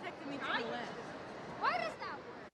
texted me to the left. Why does that work?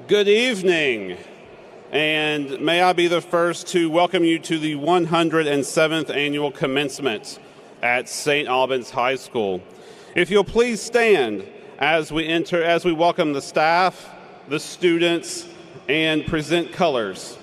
Good evening, and may I be the first to welcome you to the 107th annual commencement at St. Albans High School. If you'll please stand as we welcome the staff, the students, and present colors.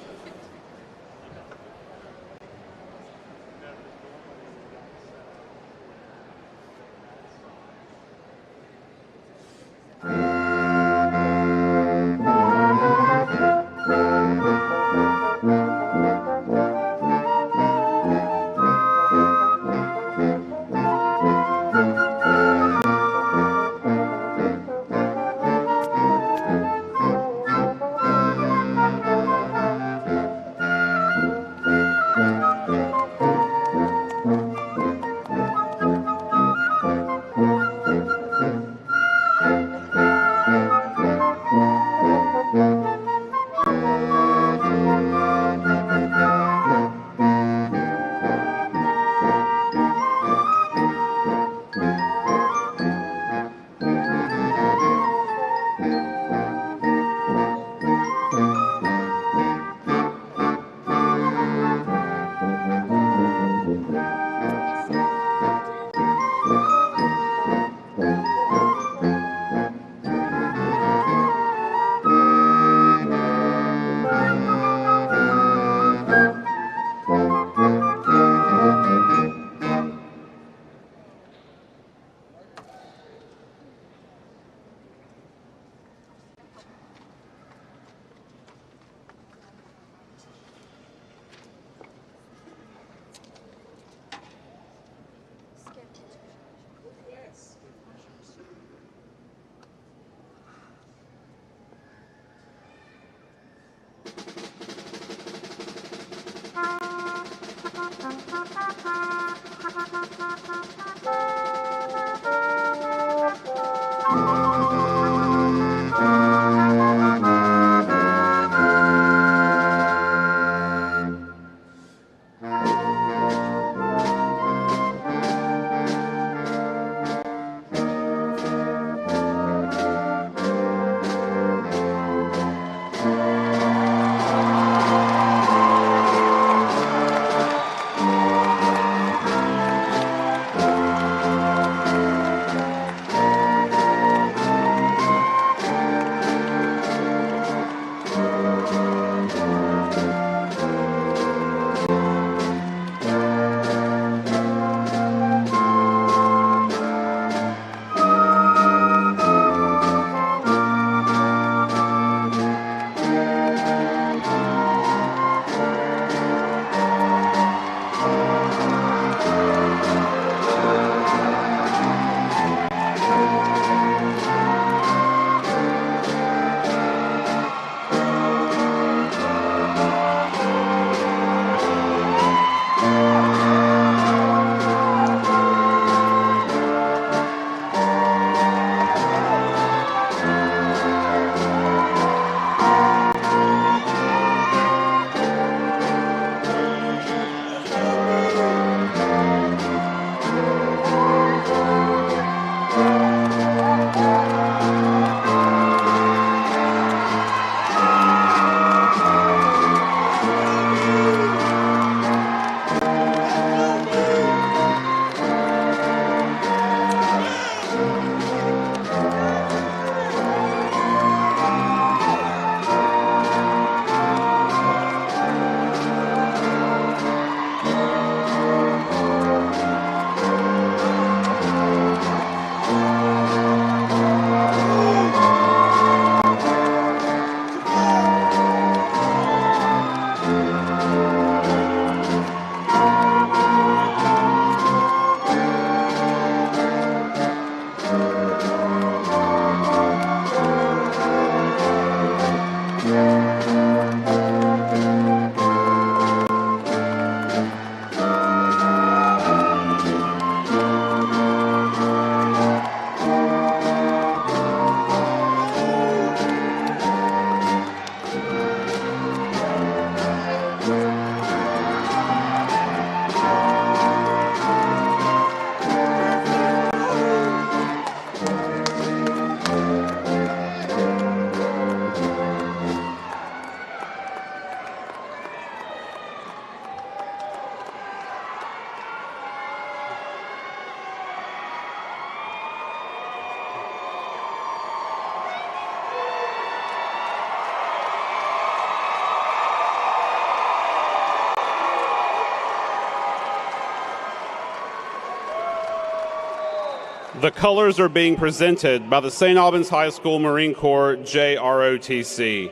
The colors are being presented by the St. Albans High School Marine Corps JROTC.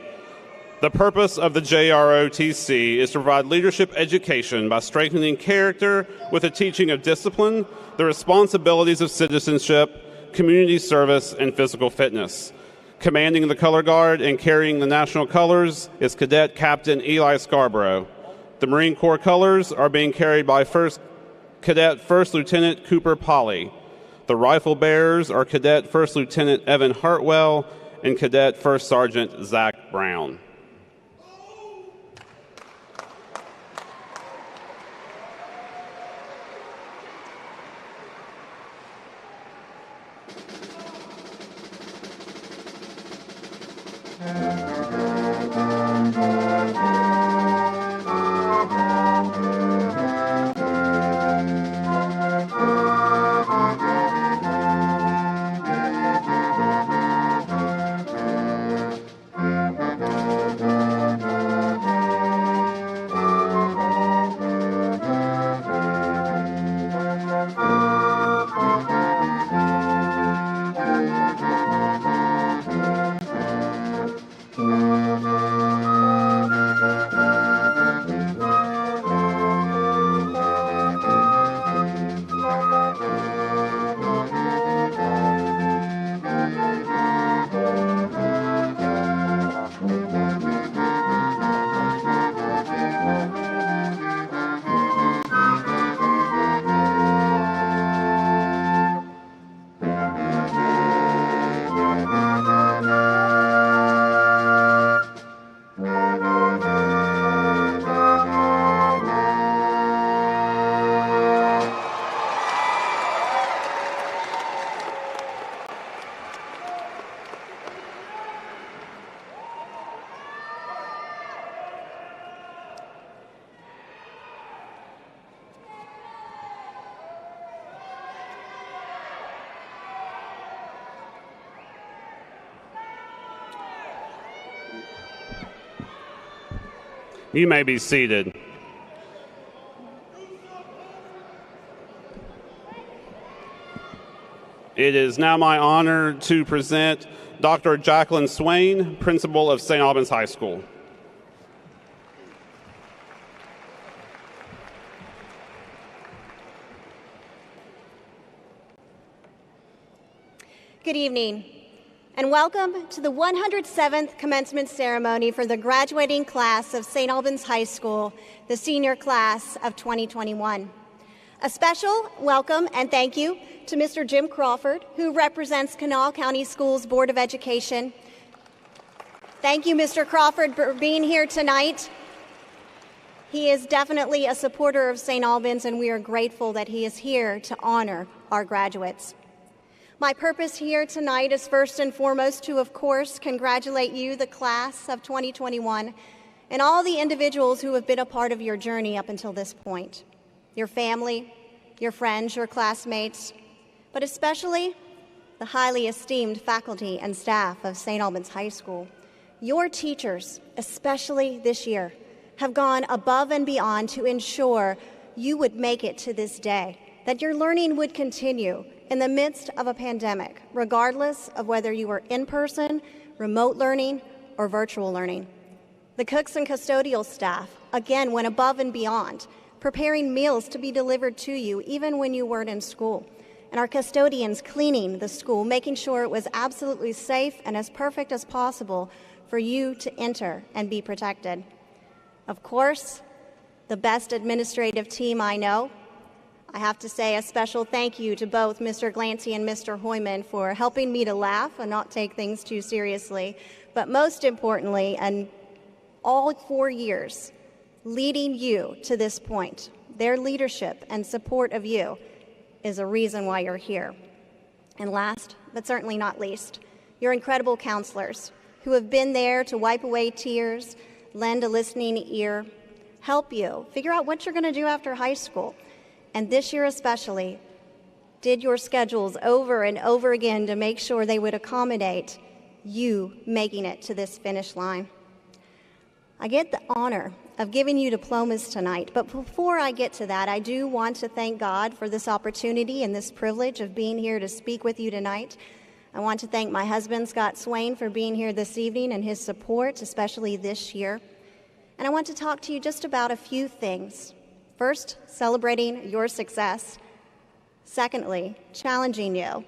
The purpose of the JROTC is to provide leadership education by strengthening character with the teaching of discipline, the responsibilities of citizenship, community service, and physical fitness. Commanding the color guard and carrying the national colors is Cadet Captain Eli Scarborough. The Marine Corps colors are being carried by Cadet First Lieutenant Cooper Polly. The rifle bearers are Cadet First Lieutenant Evan Hartwell and Cadet First Sergeant Zach Brown. You may be seated. It is now my honor to present Dr. Jacqueline Swain, Principal of St. Albans High School. Good evening, and welcome to the 107th commencement ceremony for the graduating class of St. Albans High School, the senior class of 2021. A special welcome and thank you to Mr. Jim Crawford, who represents Kanawha County Schools Board of Education. Thank you, Mr. Crawford, for being here tonight. He is definitely a supporter of St. Albans, and we are grateful that he is here to honor our graduates. My purpose here tonight is first and foremost to, of course, congratulate you, the class of 2021, and all the individuals who have been a part of your journey up until this point. Your family, your friends, your classmates, but especially the highly esteemed faculty and staff of St. Albans High School. Your teachers, especially this year, have gone above and beyond to ensure you would make it to this day, that your learning would continue in the midst of a pandemic, regardless of whether you were in person, remote learning, or virtual learning. The cooks and custodial staff, again, went above and beyond, preparing meals to be delivered to you even when you weren't in school. And our custodians cleaning the school, making sure it was absolutely safe and as perfect as possible for you to enter and be protected. Of course, the best administrative team I know. I have to say a special thank you to both Mr. Glancy and Mr. Hoyman for helping me to laugh and not take things too seriously. But most importantly, and all 4 years, leading you to this point, their leadership and support of you is a reason why you're here. And last, but certainly not least, your incredible counselors who have been there to wipe away tears, lend a listening ear, help you figure out what you're going to do after high school. And this year especially, did your schedules over and over again to make sure they would accommodate you making it to this finish line. I get the honor of giving you diplomas tonight. But before I get to that, I do want to thank God for this opportunity and this privilege of being here to speak with you tonight. I want to thank my husband, Scott Swain, for being here this evening and his support, especially this year. And I want to talk to you just about a few things. First, celebrating your success. Secondly, challenging you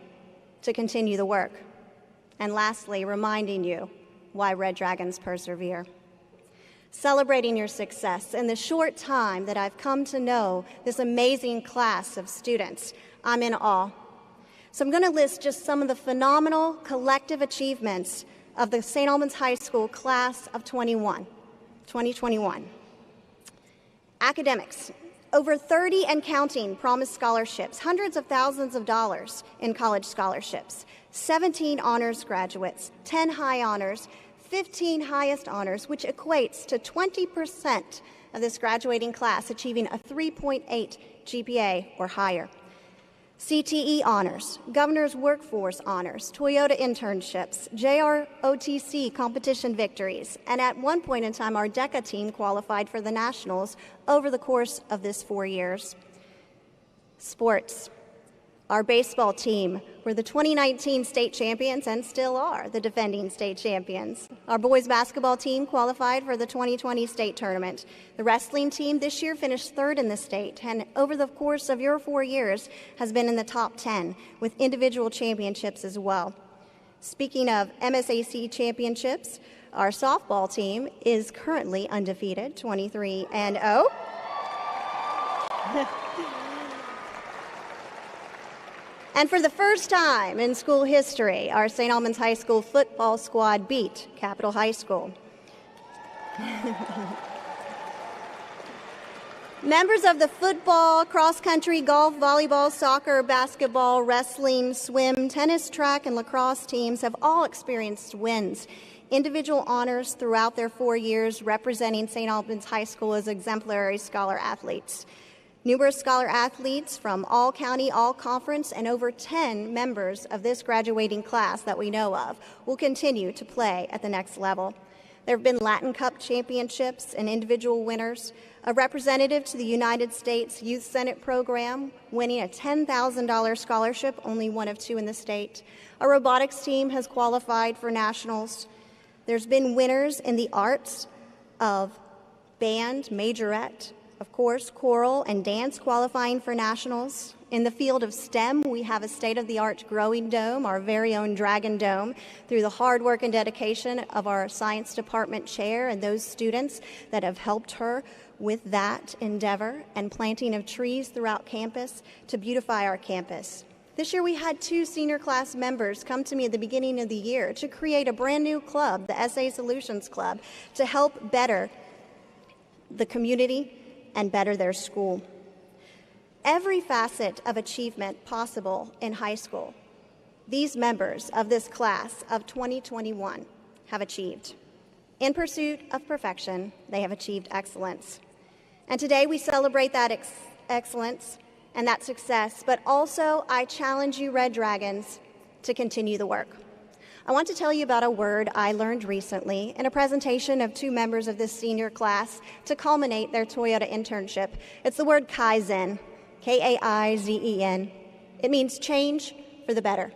to continue the work. And lastly, reminding you why Red Dragons persevere. Celebrating your success. In the short time that I've come to know this amazing class of students, I'm in awe. So I'm going to list just some of the phenomenal collective achievements of the St. Albans High School class of 2021. Academics. Over 30 and counting promised scholarships, hundreds of thousands of dollars in college scholarships, 17 honors graduates, 10 high honors, 15 highest honors, which equates to 20% of this graduating class achieving a 3.8 GPA or higher. CTE honors, Governor's Workforce honors, Toyota internships, JROTC competition victories, and at one point in time, our DECA team qualified for the Nationals over the course of this 4 years. Sports. Our baseball team were the 2019 state champions and still are the defending state champions. Our boys basketball team qualified for the 2020 state tournament. The wrestling team this year finished third in the state and over the course of your 4 years has been in the top 10 with individual championships as well. Speaking of MSAC championships, our softball team is currently undefeated, 23-0. And for the first time in school history, our St. Albans High School football squad beat Capitol High School. Members of the football, cross-country, golf, volleyball, soccer, basketball, wrestling, swim, tennis, track, and lacrosse teams have all experienced wins, individual honors throughout their 4 years representing St. Albans High School as exemplary scholar athletes. Numerous scholar athletes from all county, all conference, and over 10 members of this graduating class that we know of will continue to play at the next level. There have been Latin Cup championships and individual winners, a representative to the United States Youth Senate program winning a $10,000 scholarship, only one of two in the state. A robotics team has qualified for nationals. There's been winners in the arts of band, majorette, of course, choral and dance qualifying for nationals. In the field of STEM, we have a state-of-the-art growing dome, our very own Dragon Dome, through the hard work and dedication of our science department chair and those students that have helped her with that endeavor and planting of trees throughout campus to beautify our campus. This year we had 2 senior class members come to me at the beginning of the year to create a brand new club, the SA Solutions Club, to help better the community and better their school. Every facet of achievement possible in high school, these members of this class of 2021 have achieved. In pursuit of perfection, they have achieved excellence. And today we celebrate that excellence and that success, but also I challenge you, Red Dragons, to continue the work. I want to tell you about a word I learned recently in a presentation of 2 members of this senior class to culminate their Toyota internship. It's the word Kaizen, K-A-I-Z-E-N. It means change for the better.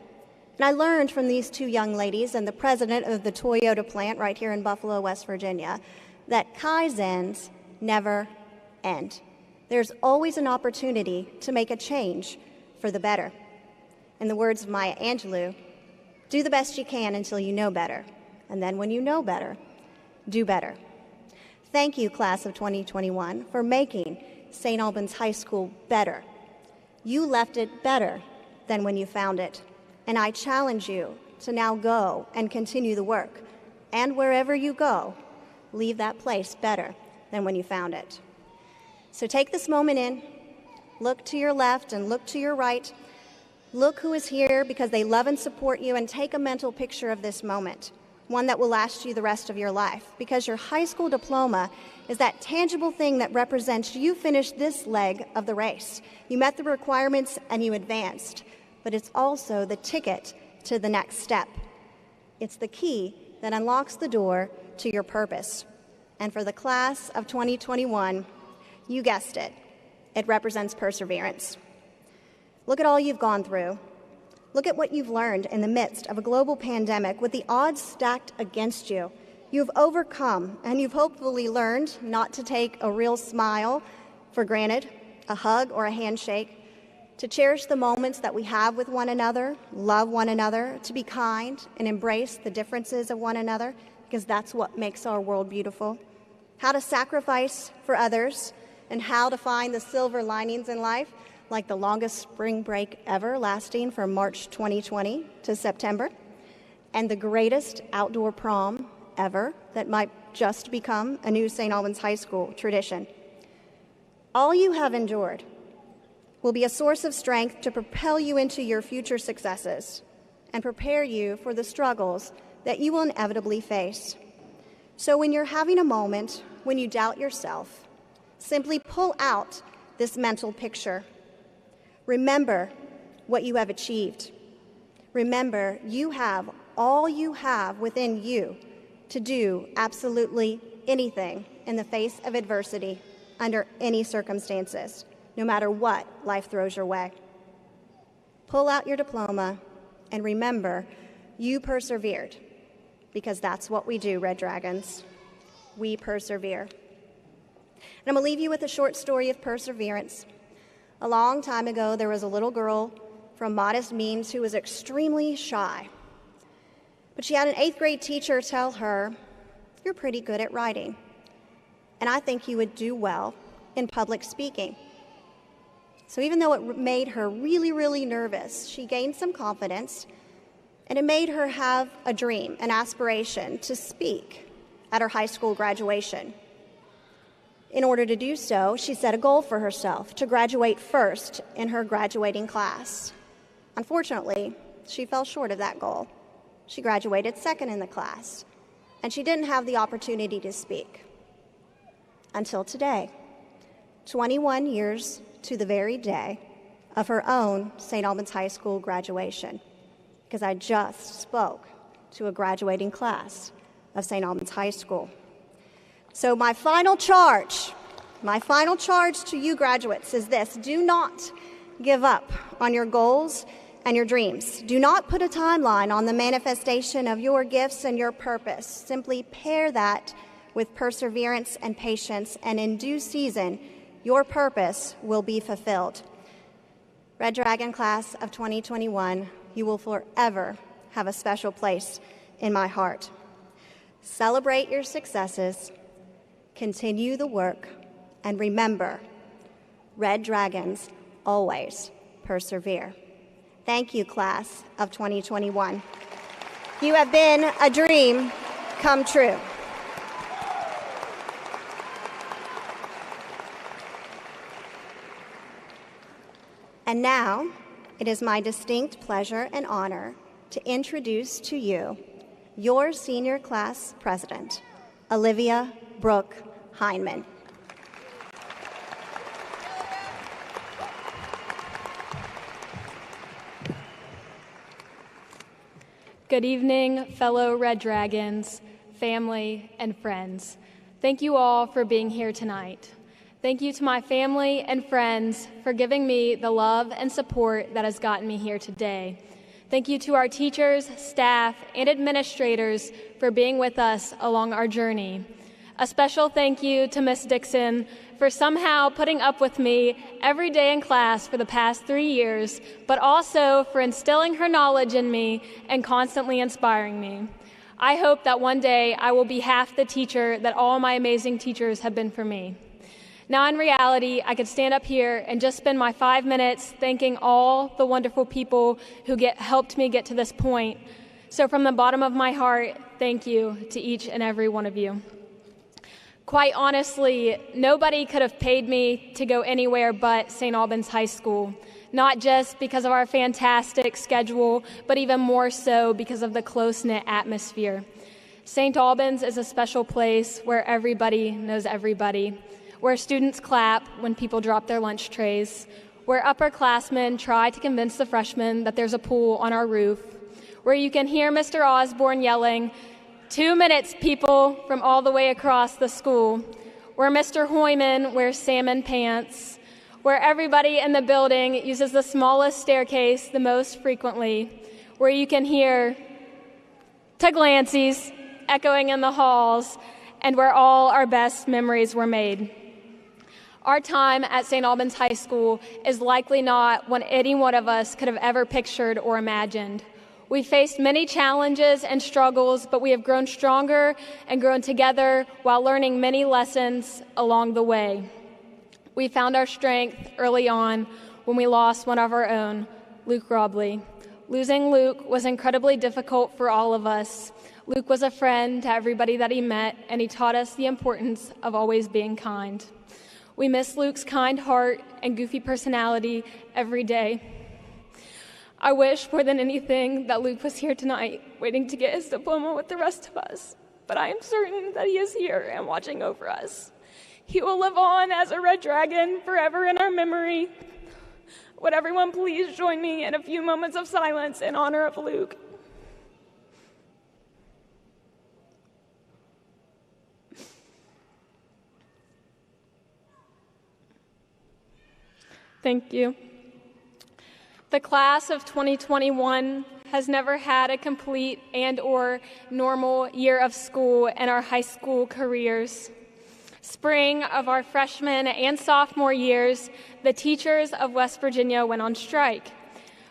And I learned from these 2 young ladies and the president of the Toyota plant right here in Buffalo, West Virginia, that Kaizens never end. There's always an opportunity to make a change for the better. In the words of Maya Angelou, do the best you can until you know better. And then when you know better, do better. Thank you, class of 2021, for making St. Albans High School better. You left it better than when you found it. And I challenge you to now go and continue the work. And wherever you go, leave that place better than when you found it. So take this moment in, look to your left and look to your right. Look who is here because they love and support you, and take a mental picture of this moment, one that will last you the rest of your life, because your high school diploma is that tangible thing that represents you finished this leg of the race. You met the requirements and you advanced, but it's also the ticket to the next step. It's the key that unlocks the door to your purpose. And for the class of 2021, you guessed it, it represents perseverance. Look at all you've gone through. Look at what you've learned in the midst of a global pandemic with the odds stacked against you. You've overcome, and you've hopefully learned not to take a real smile for granted, a hug or a handshake, to cherish the moments that we have with one another, love one another, to be kind and embrace the differences of one another, because that's what makes our world beautiful. How to sacrifice for others, and how to find the silver linings in life, like the longest spring break ever, lasting from March 2020 to September, and the greatest outdoor prom ever that might just become a new St. Albans High School tradition. All you have endured will be a source of strength to propel you into your future successes and prepare you for the struggles that you will inevitably face. So when you're having a moment when you doubt yourself, simply pull out this mental picture. Remember what you have achieved. Remember, you have all you have within you to do absolutely anything in the face of adversity under any circumstances, no matter what life throws your way. Pull out your diploma and remember you persevered, because that's what we do, Red Dragons. We persevere. And I'm going to leave you with a short story of perseverance. A long time ago, there was a little girl from modest means who was extremely shy. But she had an 8th grade teacher tell her, "You're pretty good at writing, and I think you would do well in public speaking." So even though it made her really, really nervous, she gained some confidence, and it made her have a dream, an aspiration to speak at her high school graduation. In order to do so, she set a goal for herself to graduate first in her graduating class. Unfortunately, she fell short of that goal. She graduated second in the class, and she didn't have the opportunity to speak until today, 21 years to the very day of her own St. Albans High School graduation, because I just spoke to a graduating class of St. Albans High School. So my final charge to you graduates is this: do not give up on your goals and your dreams. Do not put a timeline on the manifestation of your gifts and your purpose. Simply pair that with perseverance and patience, and in due season, your purpose will be fulfilled. Red Dragon class of 2021, you will forever have a special place in my heart. Celebrate your successes, continue the work, and remember, Red Dragons always persevere. Thank you, class of 2021. You have been a dream come true. And now, it is my distinct pleasure and honor to introduce to you your senior class president, Olivia Brooke Heineman. Good evening, fellow Red Dragons, family, and friends. Thank you all for being here tonight. Thank you to my family and friends for giving me the love and support that has gotten me here today. Thank you to our teachers, staff, and administrators for being with us along our journey. A special thank you to Miss Dixon for somehow putting up with me every day in class for the past 3 years, but also for instilling her knowledge in me and constantly inspiring me. I hope that one day I will be half the teacher that all my amazing teachers have been for me. Now, in reality, I could stand up here and just spend my 5 minutes thanking all the wonderful people who helped me get to this point. So from the bottom of my heart, thank you to each and every one of you. Quite honestly, nobody could have paid me to go anywhere but St. Albans High School, not just because of our fantastic schedule, but even more so because of the close-knit atmosphere. St. Albans is a special place where everybody knows everybody, where students clap when people drop their lunch trays, where upperclassmen try to convince the freshmen that there's a pool on our roof, where you can hear Mr. Osborne yelling, 2 minutes, people from all the way across the school, where Mr. Hoyman wears salmon pants, where everybody in the building uses the smallest staircase the most frequently, where you can hear Tuglancy's echoing in the halls, and where all our best memories were made. Our time at St. Albans High School is likely not what any one of us could have ever pictured or imagined. We faced many challenges and struggles, but we have grown stronger and grown together while learning many lessons along the way. We found our strength early on when we lost one of our own, Luke Robley. Losing Luke was incredibly difficult for all of us. Luke was a friend to everybody that he met, and he taught us the importance of always being kind. We miss Luke's kind heart and goofy personality every day. I wish more than anything that Luke was here tonight, waiting to get his diploma with the rest of us, but I am certain that he is here and watching over us. He will live on as a red dragon forever in our memory. Would everyone please join me in a few moments of silence in honor of Luke? Thank you. The class of 2021 has never had a complete and/or normal year of school in our high school careers. Spring of our freshman and sophomore years, the teachers of West Virginia went on strike.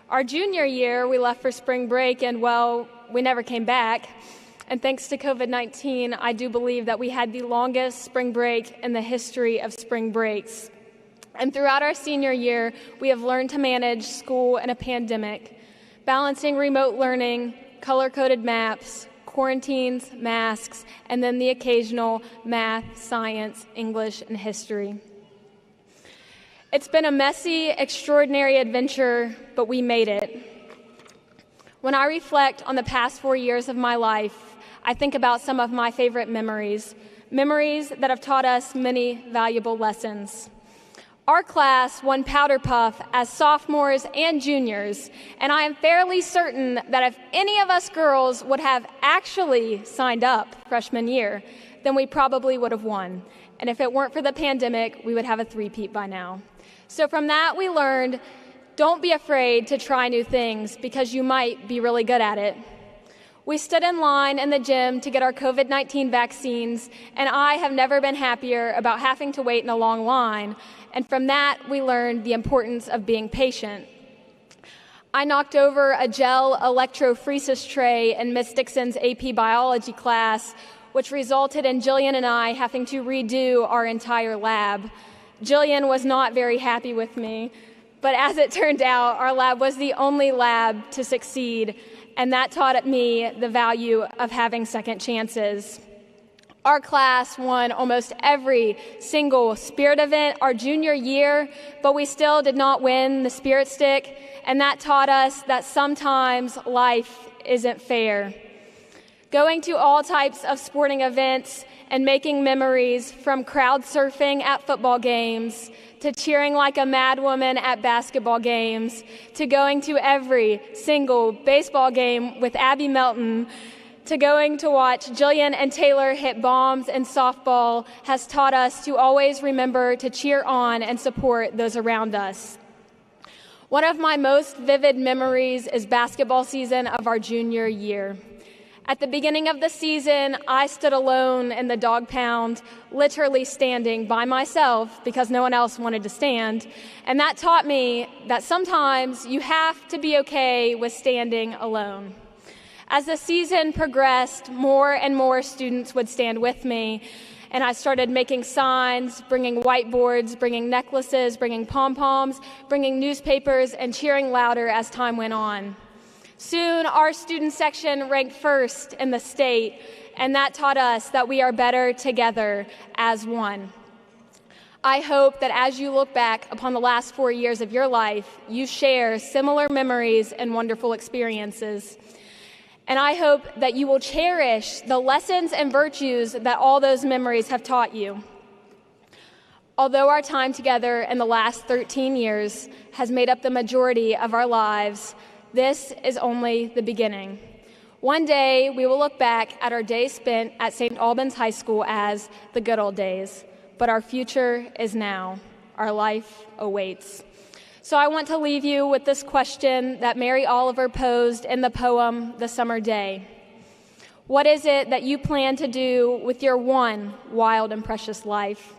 Our junior year, we left for spring break, and well, we never came back. And thanks to COVID-19, I do believe that we had the longest spring break in the history of spring breaks. And throughout our senior year, we have learned to manage school in a pandemic, balancing remote learning, color-coded maps, quarantines, masks, and then the occasional math, science, English, and history. It's been a messy, extraordinary adventure, but we made it. When I reflect on the past 4 years of my life, I think about some of my favorite memories that have taught us many valuable lessons. Our class won Powder Puff as sophomores and juniors, and I am fairly certain that if any of us girls would have actually signed up freshman year, then we probably would have won. And if it weren't for the pandemic, we would have a three-peat by now. So from that, we learned, don't be afraid to try new things because you might be really good at it. We stood in line in the gym to get our COVID-19 vaccines, and I have never been happier about having to wait in a long line. And from that, we learned the importance of being patient. I knocked over a gel electrophoresis tray in Miss Dixon's AP biology class, which resulted in Jillian and I having to redo our entire lab. Jillian was not very happy with me, but as it turned out, our lab was the only lab to succeed, and that taught me the value of having second chances. Our class won almost every single spirit event our junior year, but we still did not win the Spirit Stick, and that taught us that sometimes life isn't fair. Going to all types of sporting events and making memories, from crowd surfing at football games, to cheering like a madwoman at basketball games, to going to every single baseball game with Abby Melton, to going to watch Jillian and Taylor hit bombs in softball, has taught us to always remember to cheer on and support those around us. One of my most vivid memories is basketball season of our junior year. At the beginning of the season, I stood alone in the dog pound, literally standing by myself because no one else wanted to stand. And that taught me that sometimes you have to be okay with standing alone. As the season progressed, more and more students would stand with me, and I started making signs, bringing whiteboards, bringing necklaces, bringing pom-poms, bringing newspapers, and cheering louder as time went on. Soon, our student section ranked first in the state, and that taught us that we are better together as one. I hope that as you look back upon the last 4 years of your life, you share similar memories and wonderful experiences. And I hope that you will cherish the lessons and virtues that all those memories have taught you. Although our time together in the last 13 years has made up the majority of our lives, this is only the beginning. One day, we will look back at our days spent at St. Albans High School as the good old days, but our future is now. Our life awaits. So I want to leave you with this question that Mary Oliver posed in the poem, The Summer Day. What is it that you plan to do with your one wild and precious life?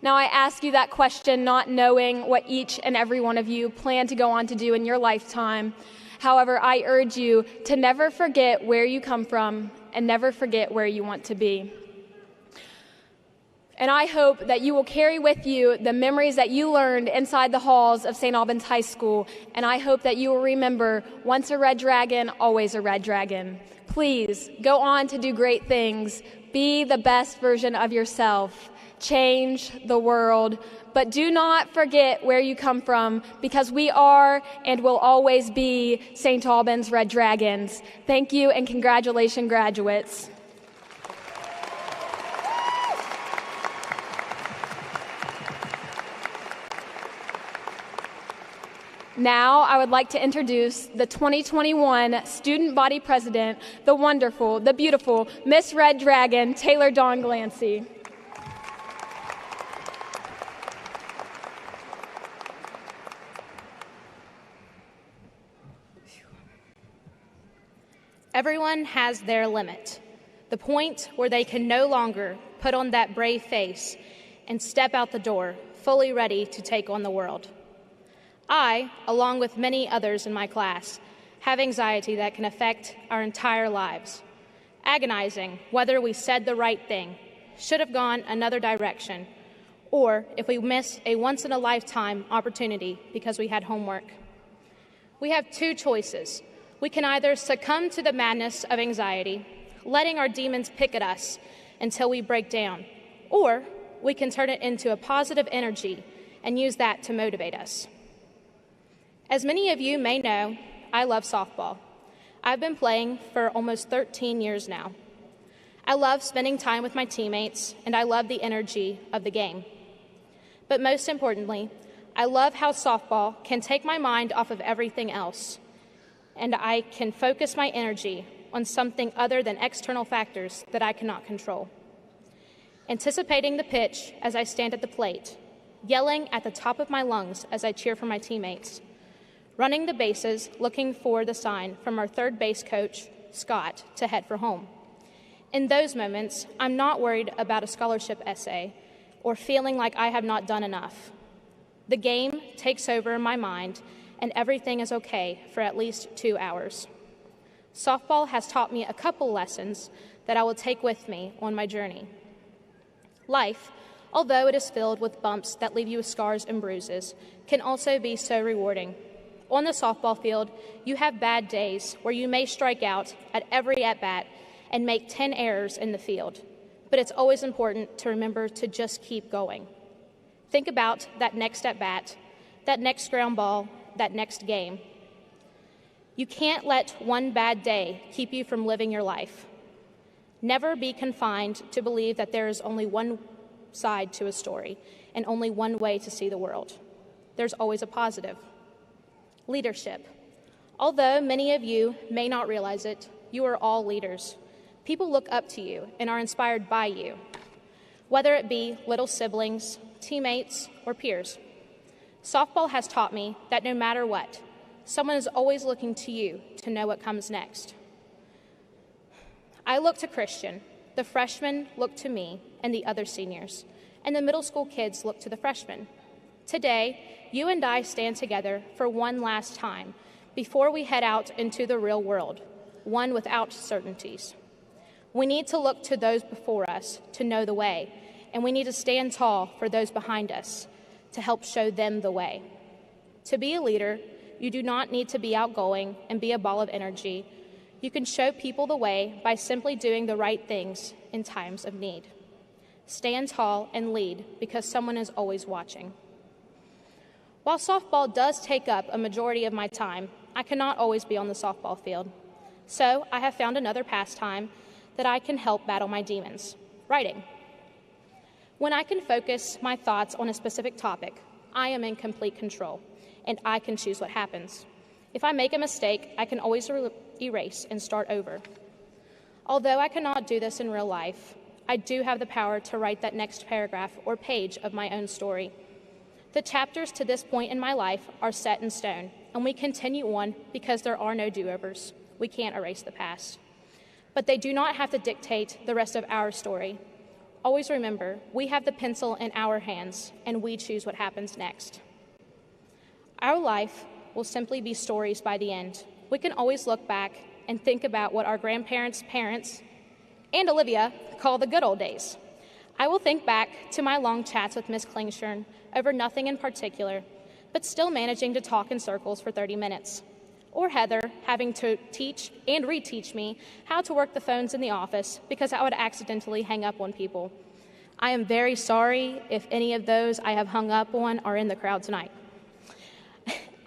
Now, I ask you that question not knowing what each and every one of you plan to go on to do in your lifetime. However, I urge you to never forget where you come from and never forget where you want to be. And I hope that you will carry with you the memories that you learned inside the halls of St. Albans High School, and I hope that you will remember, once a red dragon, always a red dragon. Please go on to do great things. Be the best version of yourself. Change the world. But do not forget where you come from, because we are and will always be St. Albans Red Dragons. Thank you and congratulations, graduates. Now, I would like to introduce the 2021 Student Body President, the wonderful, the beautiful Miss Red Dragon, Taylor Dawn Glancy. Everyone has their limit, the point where they can no longer put on that brave face and step out the door, fully ready to take on the world. I, along with many others in my class, have anxiety that can affect our entire lives, agonizing whether we said the right thing, should have gone another direction, or if we missed a once-in-a-lifetime opportunity because we had homework. We have two choices. We can either succumb to the madness of anxiety, letting our demons pick at us until we break down, or we can turn it into a positive energy and use that to motivate us. As many of you may know, I love softball. I've been playing for almost 13 years now. I love spending time with my teammates, and I love the energy of the game. But most importantly, I love how softball can take my mind off of everything else, and I can focus my energy on something other than external factors that I cannot control. Anticipating the pitch as I stand at the plate, yelling at the top of my lungs as I cheer for my teammates, running the bases looking for the sign from our third base coach, Scott, to head for home. In those moments, I'm not worried about a scholarship essay or feeling like I have not done enough. The game takes over my mind, and everything is okay for at least 2 hours. Softball has taught me a couple lessons that I will take with me on my journey. Life, although it is filled with bumps that leave you with scars and bruises, can also be so rewarding. On the softball field, you have bad days where you may strike out at every at-bat and make 10 errors in the field, but it's always important to remember to just keep going. Think about that next at-bat, that next ground ball, that next game. You can't let one bad day keep you from living your life. Never be confined to believe that there is only one side to a story and only one way to see the world. There's always a positive. Leadership. Although many of you may not realize it, you are all leaders. People look up to you and are inspired by you, whether it be little siblings, teammates, or peers. Softball has taught me that no matter what, someone is always looking to you to know what comes next. I look to Christian, the freshmen look to me and the other seniors, and the middle school kids look to the freshmen. Today, you and I stand together for one last time before we head out into the real world, one without certainties. We need to look to those before us to know the way, and we need to stand tall for those behind us to help show them the way. To be a leader, you do not need to be outgoing and be a ball of energy. You can show people the way by simply doing the right things in times of need. Stand tall and lead because someone is always watching. While softball does take up a majority of my time, I cannot always be on the softball field. So I have found another pastime that I can help battle my demons, writing. When I can focus my thoughts on a specific topic, I am in complete control, and I can choose what happens. If I make a mistake, I can always erase and start over. Although I cannot do this in real life, I do have the power to write that next paragraph or page of my own story. The chapters to this point in my life are set in stone, and we continue on because there are no do-overs. We can't erase the past. But they do not have to dictate the rest of our story. Always remember, we have the pencil in our hands, and we choose what happens next. Our life will simply be stories by the end. We can always look back and think about what our grandparents' parents, and Olivia, call the good old days. I will think back to my long chats with Miss Klingshirn over nothing in particular, but still managing to talk in circles for 30 minutes. Or Heather having to teach and reteach me how to work the phones in the office because I would accidentally hang up on people. I am very sorry if any of those I have hung up on are in the crowd tonight.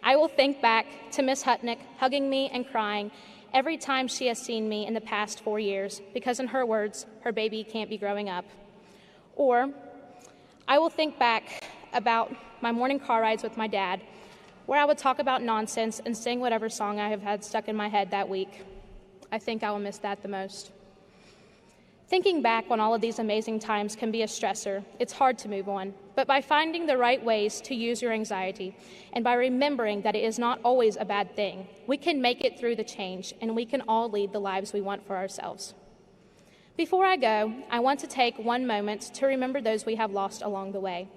I will think back to Miss Hutnick hugging me and crying every time she has seen me in the past 4 years because, in her words, her baby can't be growing up. Or I will think back about my morning car rides with my dad, where I would talk about nonsense and sing whatever song I have had stuck in my head that week. I think I will miss that the most. Thinking back on all of these amazing times can be a stressor. It's hard to move on. But by finding the right ways to use your anxiety and by remembering that it is not always a bad thing, we can make it through the change and we can all lead the lives we want for ourselves. Before I go, I want to take one moment to remember those we have lost along the way.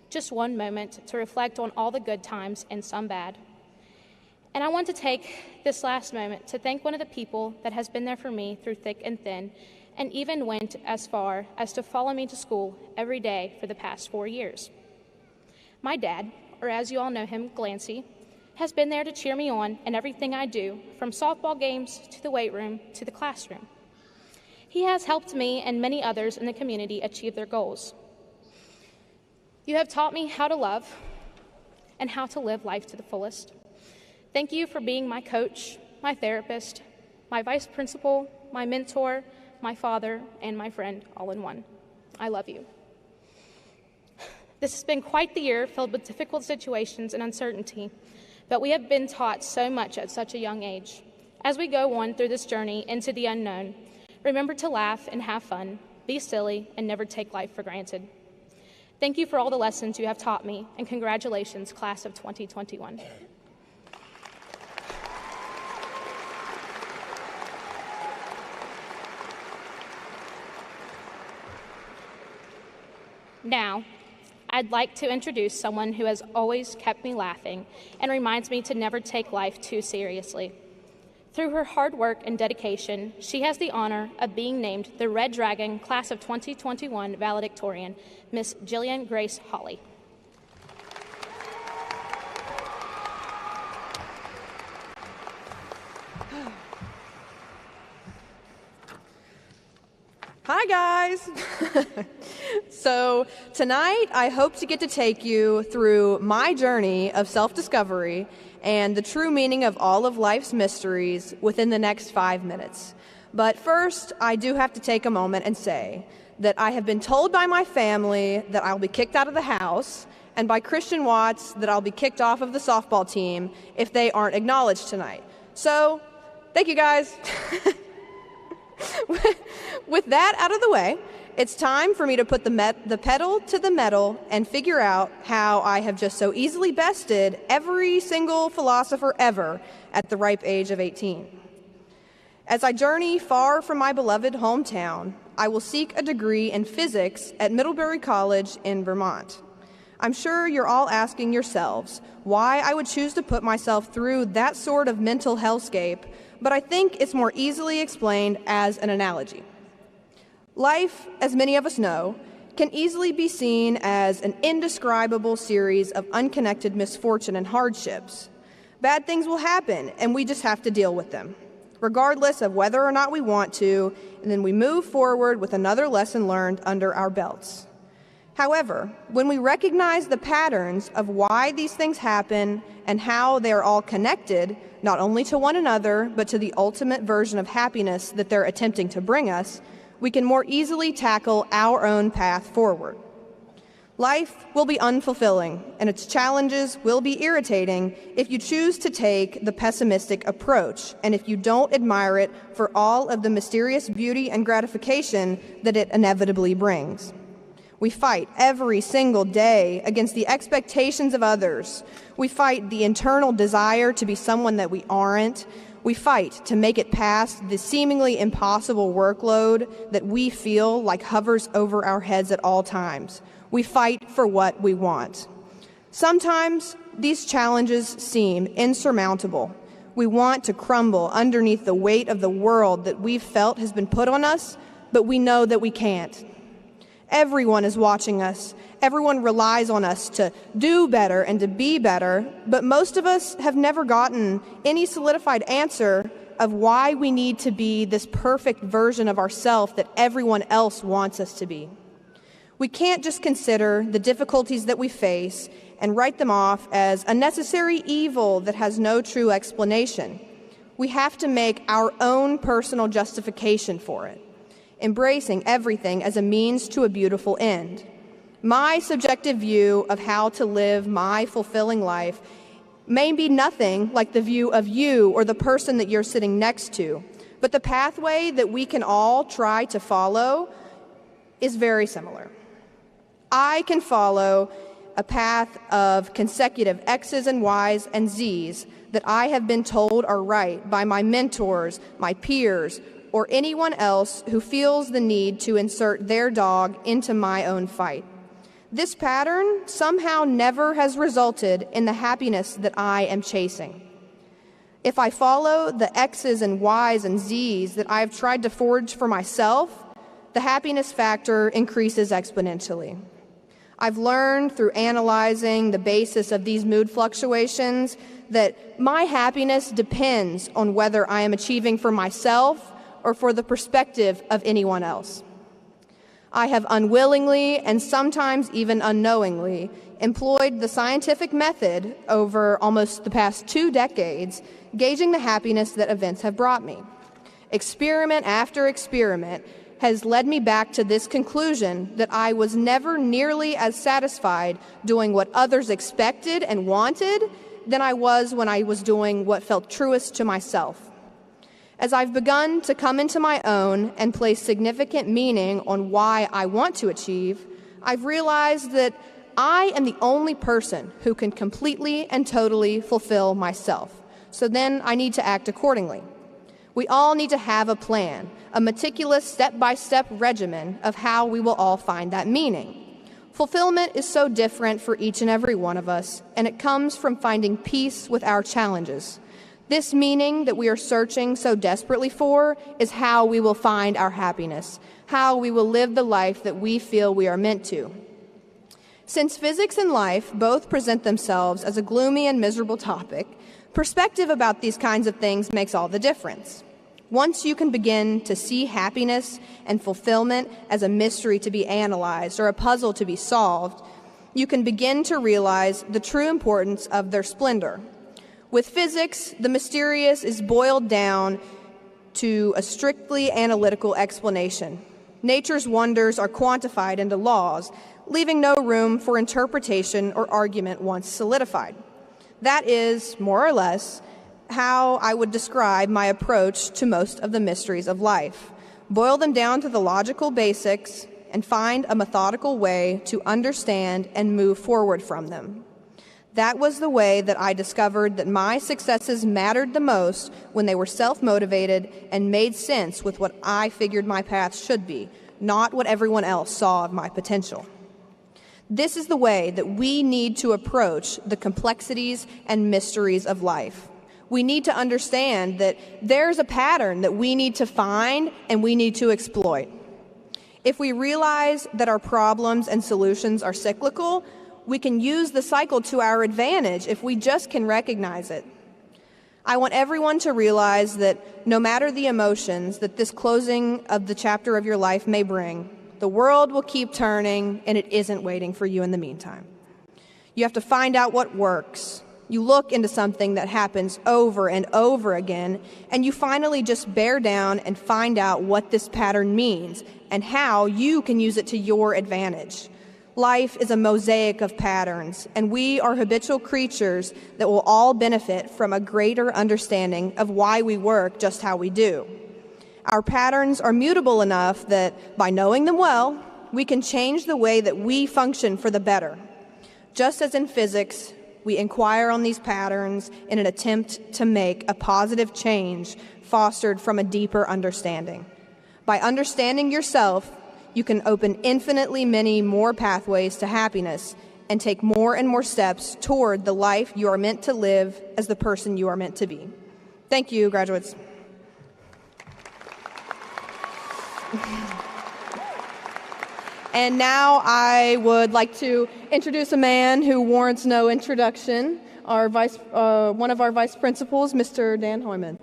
Just one moment to reflect on all the good times and some bad. And I want to take this last moment to thank one of the people that has been there for me through thick and thin, and even went as far as to follow me to school every day for the past 4 years. My dad, or as you all know him, Glancy, has been there to cheer me on in everything I do, from softball games to the weight room to the classroom. He has helped me and many others in the community achieve their goals. You have taught me how to love and how to live life to the fullest. Thank you for being my coach, my therapist, my vice principal, my mentor, my father, and my friend all in one. I love you. This has been quite the year filled with difficult situations and uncertainty, but we have been taught so much at such a young age. As we go on through this journey into the unknown, remember to laugh and have fun, be silly, and never take life for granted. Thank you for all the lessons you have taught me, and congratulations, class of 2021. Now, I'd like to introduce someone who has always kept me laughing and reminds me to never take life too seriously. Through her hard work and dedication, she has the honor of being named the Red Dragon Class of 2021 Valedictorian, Miss Jillian Grace Hawley. Hi, guys. So tonight, I hope to get to take you through my journey of self-discovery and the true meaning of all of life's mysteries within the next 5 minutes. But first, I do have to take a moment and say that I have been told by my family that I'll be kicked out of the house, and by Christian Watts that I'll be kicked off of the softball team if they aren't acknowledged tonight. So, thank you, guys. With that out of the way, it's time for me to put the pedal to the metal and figure out how I have just so easily bested every single philosopher ever at the ripe age of 18. As I journey far from my beloved hometown, I will seek a degree in physics at Middlebury College in Vermont. I'm sure you're all asking yourselves why I would choose to put myself through that sort of mental hellscape, but I think it's more easily explained as an analogy. Life, as many of us know, can easily be seen as an indescribable series of unconnected misfortune and hardships. Bad things will happen, and we just have to deal with them, regardless of whether or not we want to, and then we move forward with another lesson learned under our belts. However, when we recognize the patterns of why these things happen and how they are all connected, not only to one another, but to the ultimate version of happiness that they're attempting to bring us, we can more easily tackle our own path forward. Life will be unfulfilling, and its challenges will be irritating if you choose to take the pessimistic approach, and if you don't admire it for all of the mysterious beauty and gratification that it inevitably brings. We fight every single day against the expectations of others. We fight the internal desire to be someone that we aren't. We fight to make it past the seemingly impossible workload that we feel like hovers over our heads at all times. We fight for what we want. Sometimes these challenges seem insurmountable. We want to crumble underneath the weight of the world that we've felt has been put on us, but we know that we can't. Everyone is watching us. Everyone relies on us to do better and to be better, but most of us have never gotten any solidified answer of why we need to be this perfect version of ourselves that everyone else wants us to be. We can't just consider the difficulties that we face and write them off as a necessary evil that has no true explanation. We have to make our own personal justification for it, embracing everything as a means to a beautiful end. My subjective view of how to live my fulfilling life may be nothing like the view of you or the person that you're sitting next to, but the pathway that we can all try to follow is very similar. I can follow a path of consecutive X's and Y's and Z's that I have been told are right by my mentors, my peers, or anyone else who feels the need to insert their dog into my own fight. This pattern somehow never has resulted in the happiness that I am chasing. If I follow the X's and Y's and Z's that I've tried to forge for myself, the happiness factor increases exponentially. I've learned through analyzing the basis of these mood fluctuations that my happiness depends on whether I am achieving for myself or for the perspective of anyone else. I have unwillingly and sometimes even unknowingly employed the scientific method over almost the past 2 decades, gauging the happiness that events have brought me. Experiment after experiment has led me back to this conclusion that I was never nearly as satisfied doing what others expected and wanted than I was when I was doing what felt truest to myself. As I've begun to come into my own and place significant meaning on why I want to achieve, I've realized that I am the only person who can completely and totally fulfill myself. So then I need to act accordingly. We all need to have a plan, a meticulous step-by-step regimen of how we will all find that meaning. Fulfillment is so different for each and every one of us, and it comes from finding peace with our challenges. This meaning that we are searching so desperately for is how we will find our happiness, how we will live the life that we feel we are meant to. Since physics and life both present themselves as a gloomy and miserable topic, perspective about these kinds of things makes all the difference. Once you can begin to see happiness and fulfillment as a mystery to be analyzed or a puzzle to be solved, you can begin to realize the true importance of their splendor. With physics, the mysterious is boiled down to a strictly analytical explanation. Nature's wonders are quantified into laws, leaving no room for interpretation or argument once solidified. That is, more or less, how I would describe my approach to most of the mysteries of life. Boil them down to the logical basics and find a methodical way to understand and move forward from them. That was the way that I discovered that my successes mattered the most when they were self-motivated and made sense with what I figured my path should be, not what everyone else saw of my potential. This is the way that we need to approach the complexities and mysteries of life. We need to understand that there's a pattern that we need to find and we need to exploit. If we realize that our problems and solutions are cyclical, we can use the cycle to our advantage if we just can recognize it. I want everyone to realize that no matter the emotions that this closing of the chapter of your life may bring, the world will keep turning and it isn't waiting for you in the meantime. You have to find out what works. You look into something that happens over and over again, and you finally just bear down and find out what this pattern means and how you can use it to your advantage. Life is a mosaic of patterns, and we are habitual creatures that will all benefit from a greater understanding of why we work just how we do. Our patterns are mutable enough that, by knowing them well, we can change the way that we function for the better. Just as in physics, we inquire on these patterns in an attempt to make a positive change fostered from a deeper understanding. By understanding yourself, you can open infinitely many more pathways to happiness and take more and more steps toward the life you are meant to live as the person you are meant to be. Thank you, graduates. And now I would like to introduce a man who warrants no introduction, one of our vice principals, Mr. Dan Hoyman.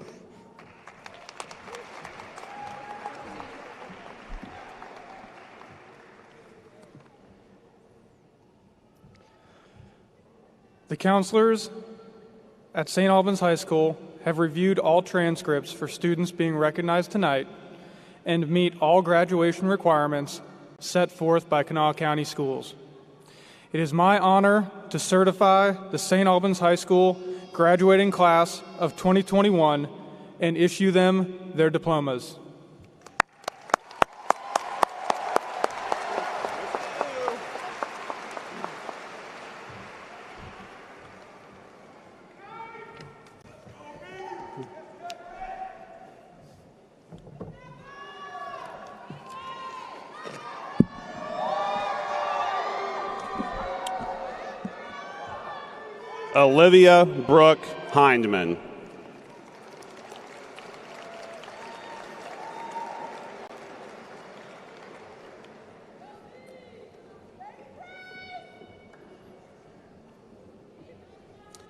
The counselors at St. Albans High School have reviewed all transcripts for students being recognized tonight and meet all graduation requirements set forth by Kanawha County Schools. It is my honor to certify the St. Albans High School graduating class of 2021 and issue them their diplomas. Olivia Brooke Hindman.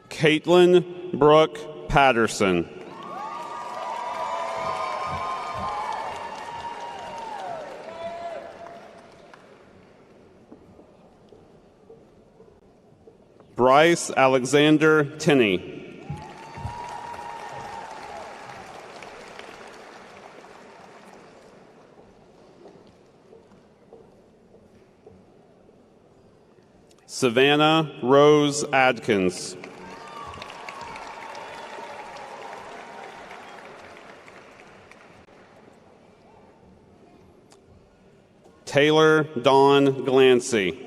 Caitlin Brooke Patterson. Bryce Alexander Tenney. Savannah Rose Adkins. Taylor Dawn Glancy.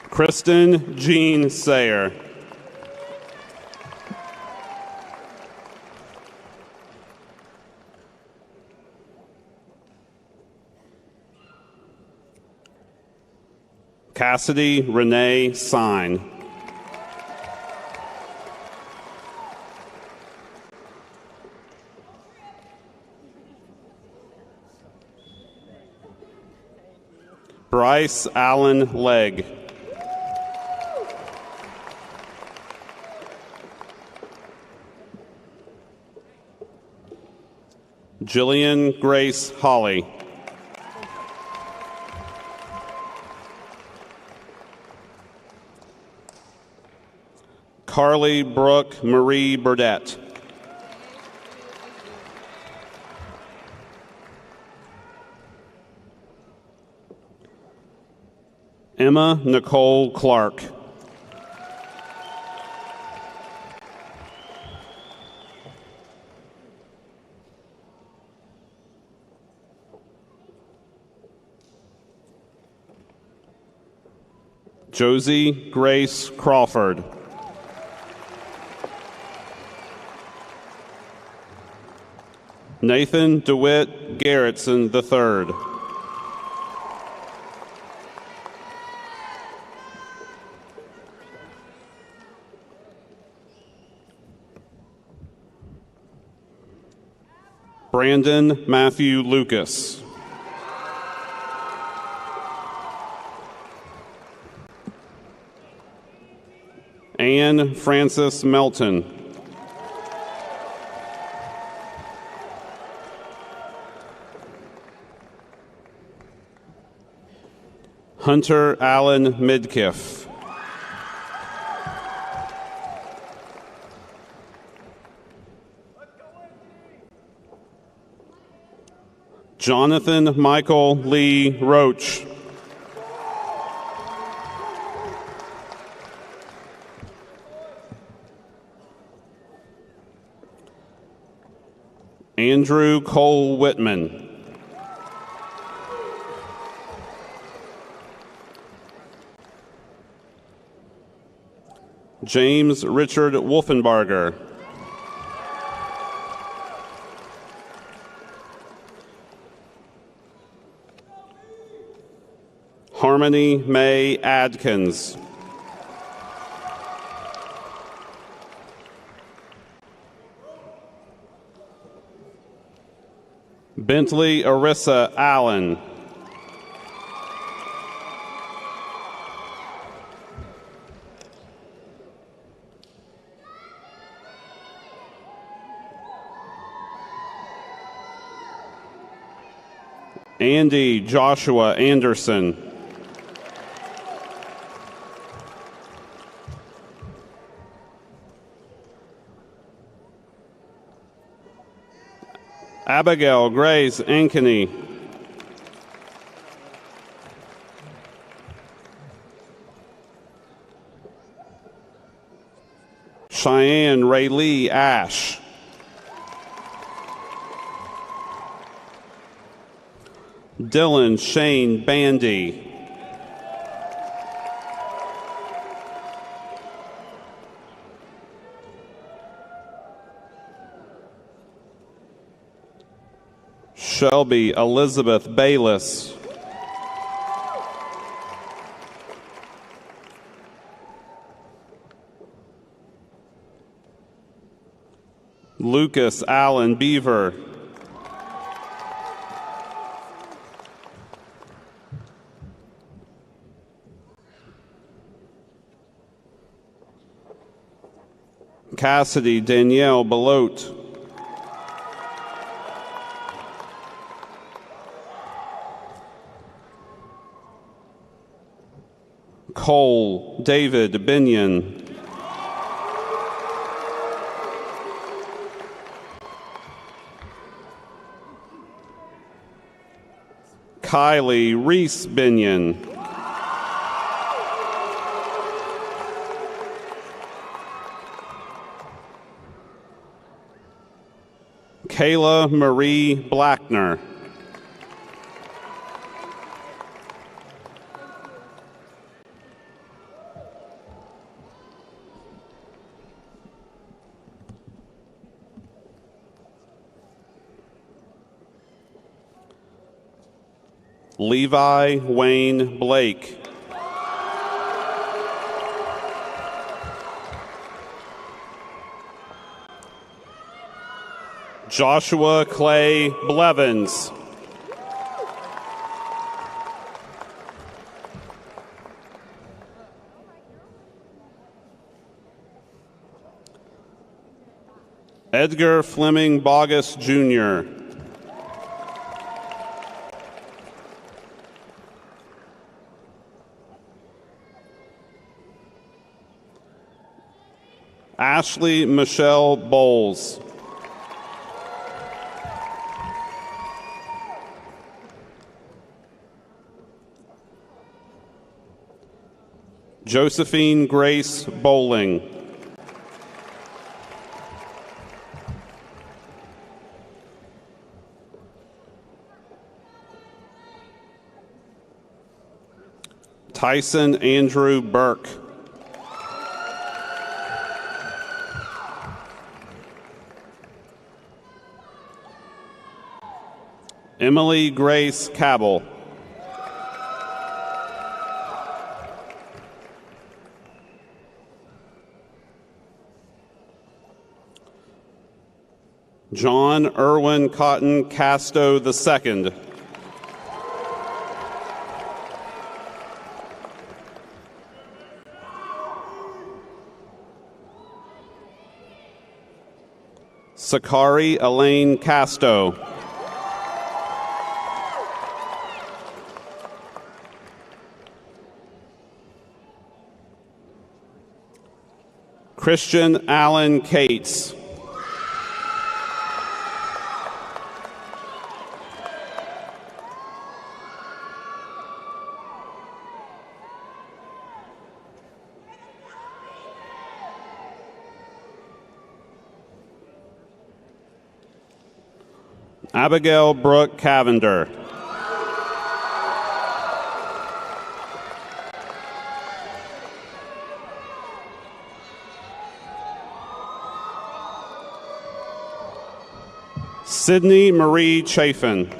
Kristen Jean Sayer. Cassidy Renee Sine. Bryce Allen Legg. Jillian Grace Holly. Carly Brooke Marie Burdette. Emma Nicole Clark. Josie Grace Crawford. Nathan DeWitt Garrettson III. Brandon Matthew Lucas. Anne Frances Melton. Hunter Allen Midkiff. Jonathan Michael Lee Roach. Andrew Cole Whitman. James Richard Wolfenbarger. Harmony May Adkins. Bentley Arissa Allen. Andy Joshua Anderson. Abigail Grace Ankeny. Cheyenne Raylee Ash. Dylan Shane Bandy. Shelby Elizabeth Bayless. Lucas Allen Beaver. Cassidy Danielle Belote. Cole David Binion. Kylie Reese Binion. Kayla Marie Blackner. Levi Wayne Blake. Joshua Clay Blevins. Edgar Fleming Bogus Jr. Ashley Michelle Bowles. Josephine Grace Bowling. Tyson Andrew Burke. Emily Grace Cabell. John Irwin Cotton Casto II. Sakari Elaine Casto. Christian Allen Cates. Abigail Brooke Cavender. Sydney Marie Chafin.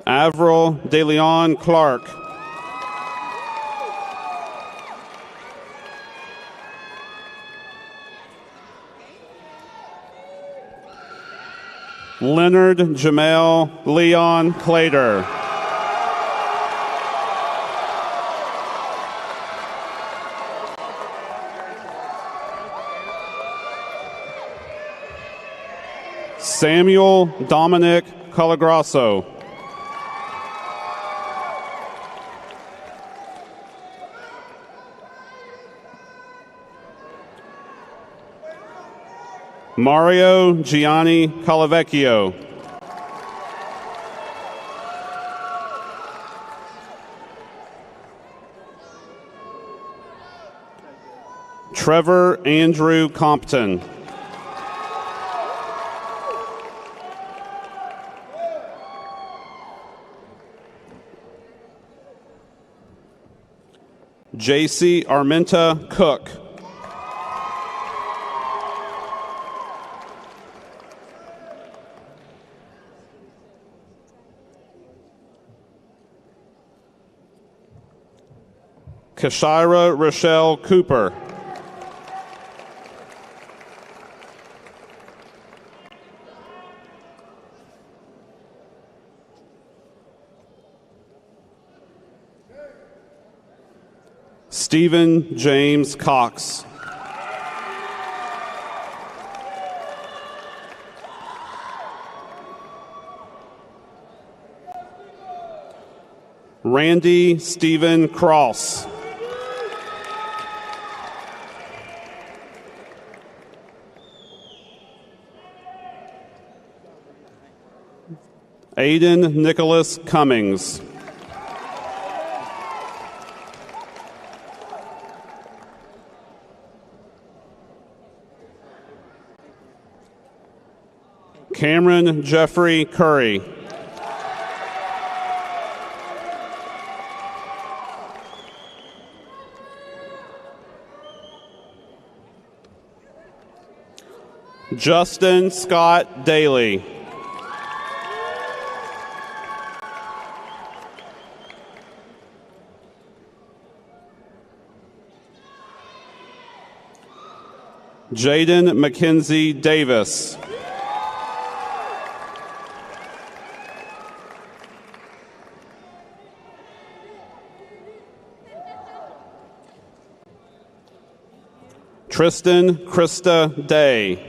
Avril DeLeon Clark. Leonard Jamel Leon Clater. Samuel Dominic Colagrasso. Mario Gianni Calavecchio. Trevor Andrew Compton. JC Arminta Cook. Kashira Rochelle Cooper. Stephen James Cox. Randy Stephen Cross. Aiden Nicholas Cummings. Cameron Jeffrey Curry. Justin Scott Daly. Jaden Mackenzie Davis. Tristan Krista Day.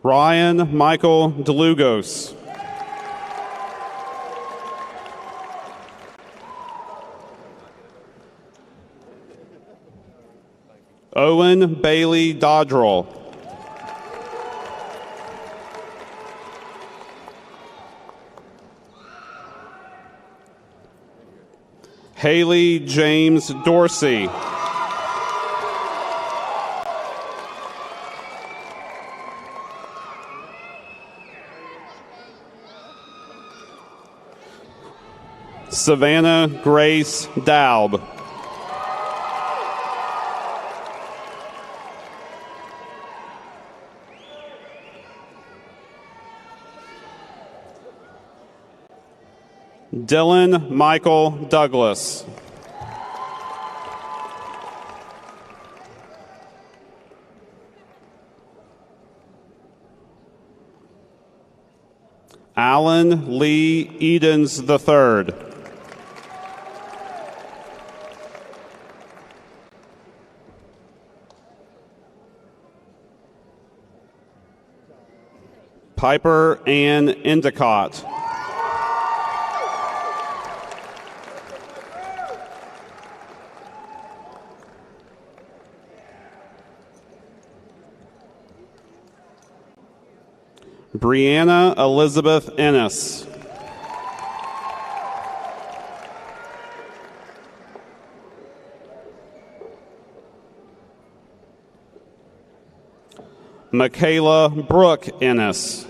Ryan Michael DeLugos. Owen Bailey Dodrell. Haley James Dorsey. Savannah Grace Daub. Dylan Michael Douglas. Alan Lee Edens III. Piper Ann Endicott. Brianna Elizabeth Ennis. Michaela Brooke Ennis.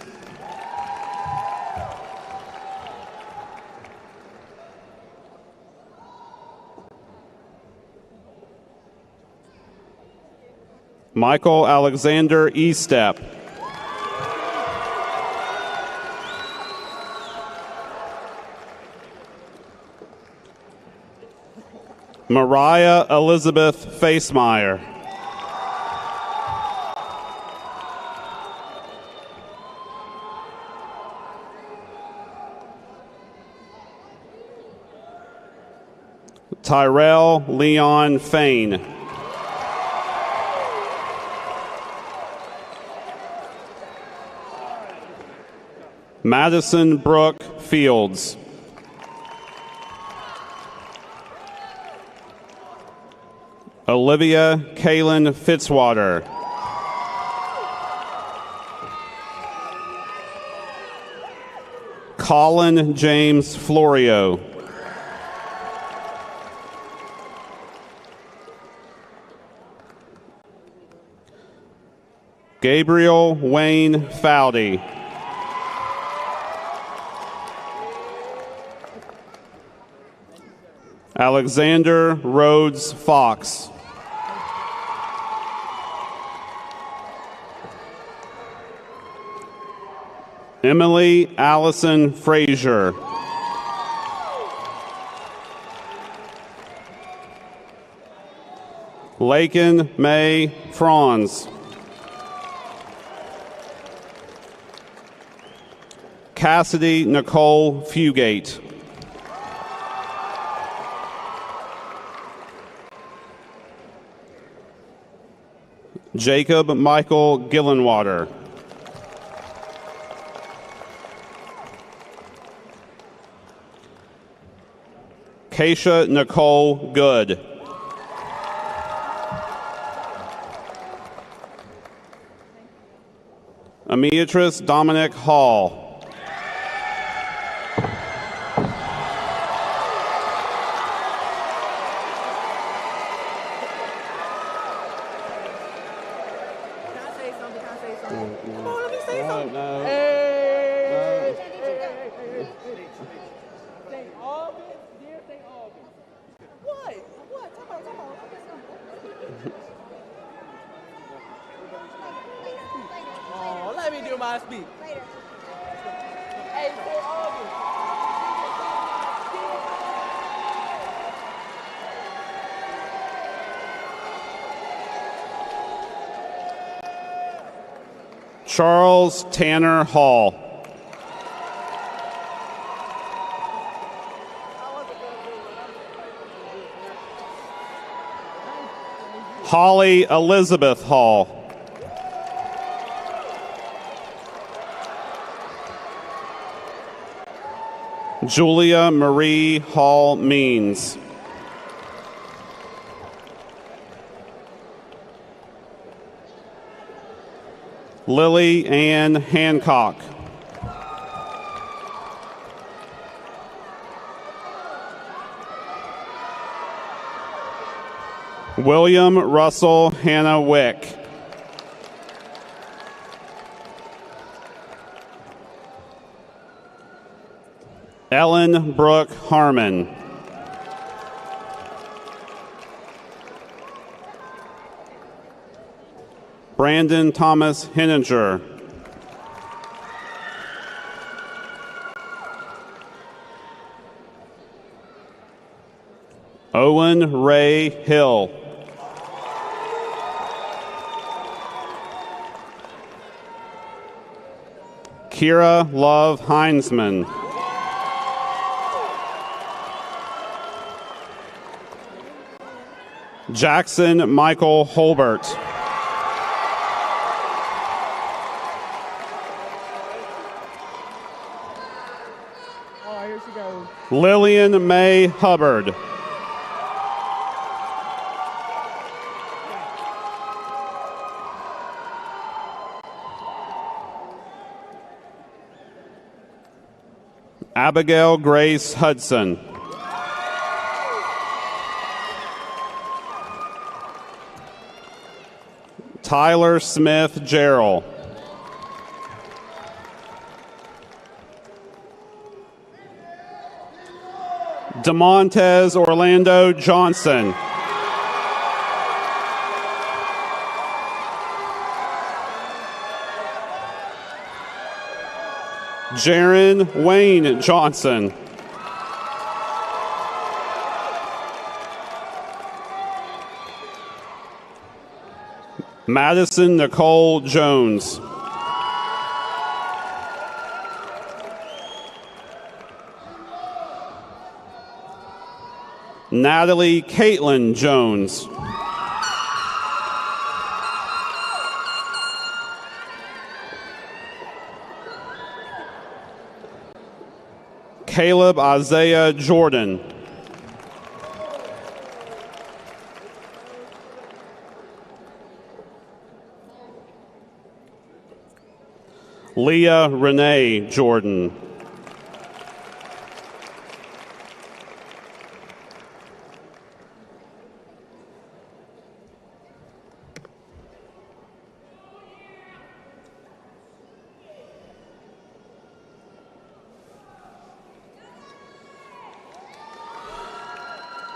Michael Alexander Estep. Mariah Elizabeth Facemeyer. Tyrell Leon Fain. Madison Brooke Fields. Olivia Kaylin Fitzwater. Colin James Florio. Gabriel Wayne Fowdy. Alexander Rhodes Fox. Emily Allison Frazier. Lakin May Franz. Cassidy Nicole Fugate. Jacob Michael Gillenwater. Keisha Nicole Good. Ameatrice Dominic Hall. Let me do my speech. Hey, say Albans. Charles Tanner Hall. Holly Elizabeth Hall. Julia Marie Hall Means. Lily Ann Hancock. William Russell Hannah Wick. Ellen Brooke Harmon. Brandon Thomas Henninger. Owen Ray Hill. Kira Love Heinzman. Jackson Michael Holbert. Lillian Mae Hubbard. Abigail Grace Hudson. Tyler Smith Gerald. DeMontez Orlando Johnson. Jaron Wayne Johnson. Madison Nicole Jones. Natalie Caitlin Jones. Caleb Isaiah Jordan. Leah Renee Jordan.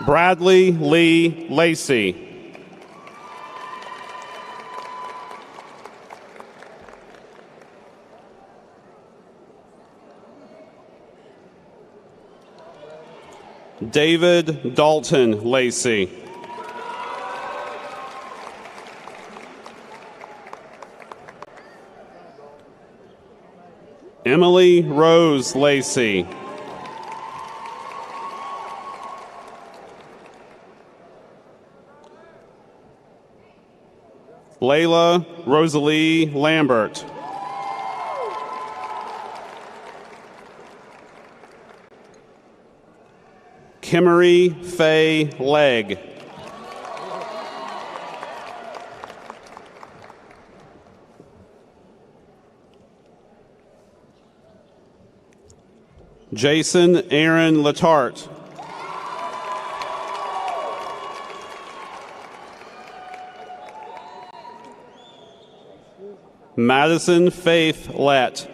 Bradley Lee Lacey. David Dalton Lacey. Emily Rose Lacey. Layla Rosalie Lambert. Kimmery Faye Legg. Jason Aaron Latart. Madison Faith Lett.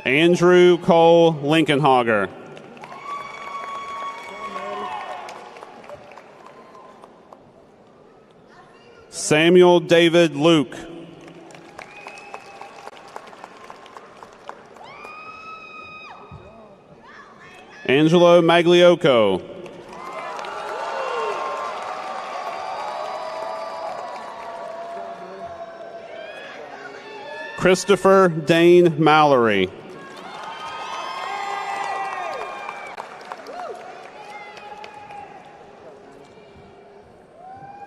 Andrew Cole Linkenhager. Samuel David Luke. Angelo Magliocco. Christopher Dane Mallory.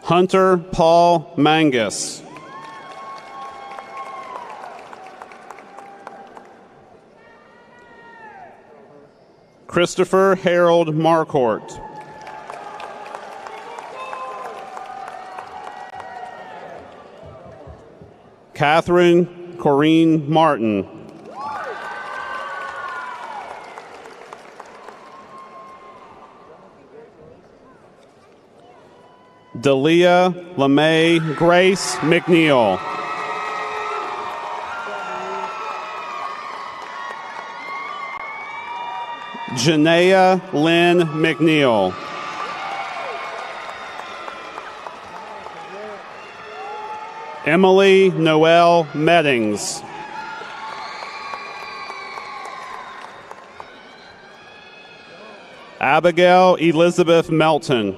Hunter Paul Mangus. Christopher Harold Marcourt. Catherine Corrine Martin. Dalia LeMay Grace McNeil. Janaea Lynn McNeil. Emily Noel Meddings. Abigail Elizabeth Melton.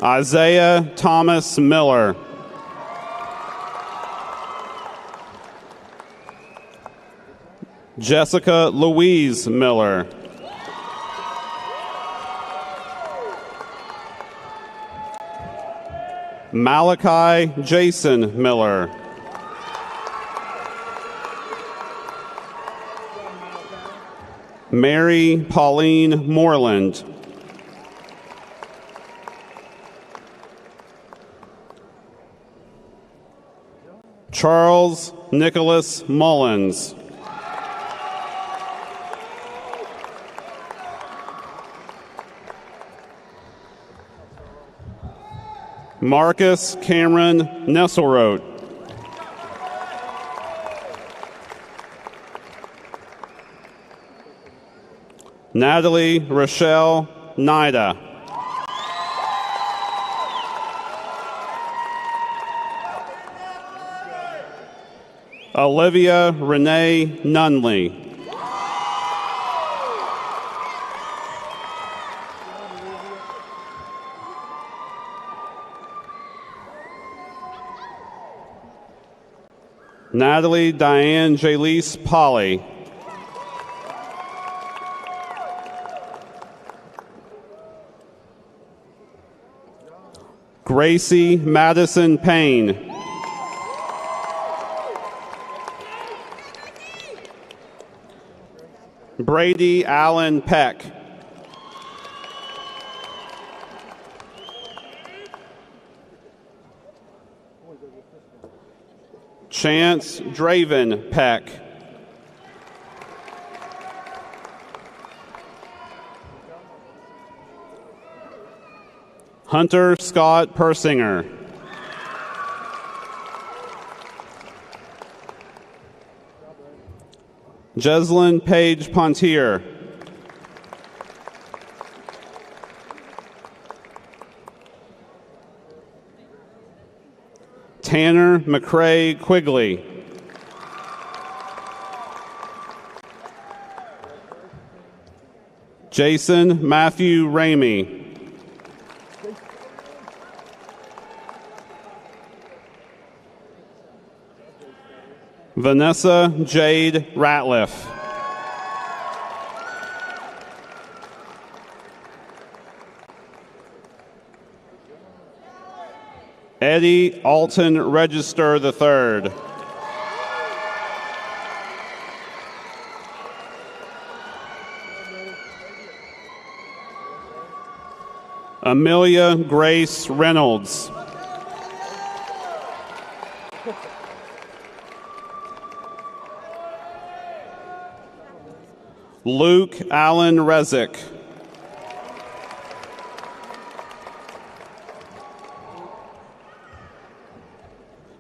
Isaiah Thomas Miller. Jessica Louise Miller. Malachi Jason Miller. Mary Pauline Moreland. Charles Nicholas Mullins. Marcus Cameron Nesselrote. Natalie Rochelle Nida. Olivia Renee Nunley. Natalie Diane Jalise Polly. Gracie Madison Payne. Brady Allen Peck. Chance Draven Peck. Hunter Scott Persinger. Jeslyn Page Pontier. Tanner McCrae Quigley. Jason Matthew Ramey. Vanessa Jade Ratliff. Eddie Alton Register III. Amelia Grace Reynolds. Luke Allen Rezick.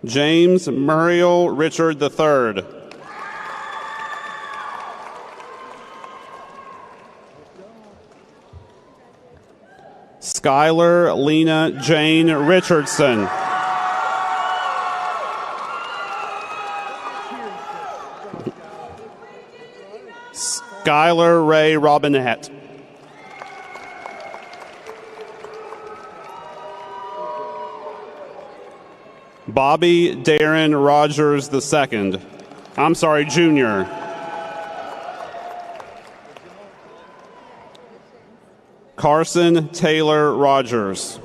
James Muriel Richard III. Skylar Lena Jane Richardson. Skylar Ray Robinette. Bobby Darren Rogers II. I'm sorry, Jr. Carson Taylor Rogers.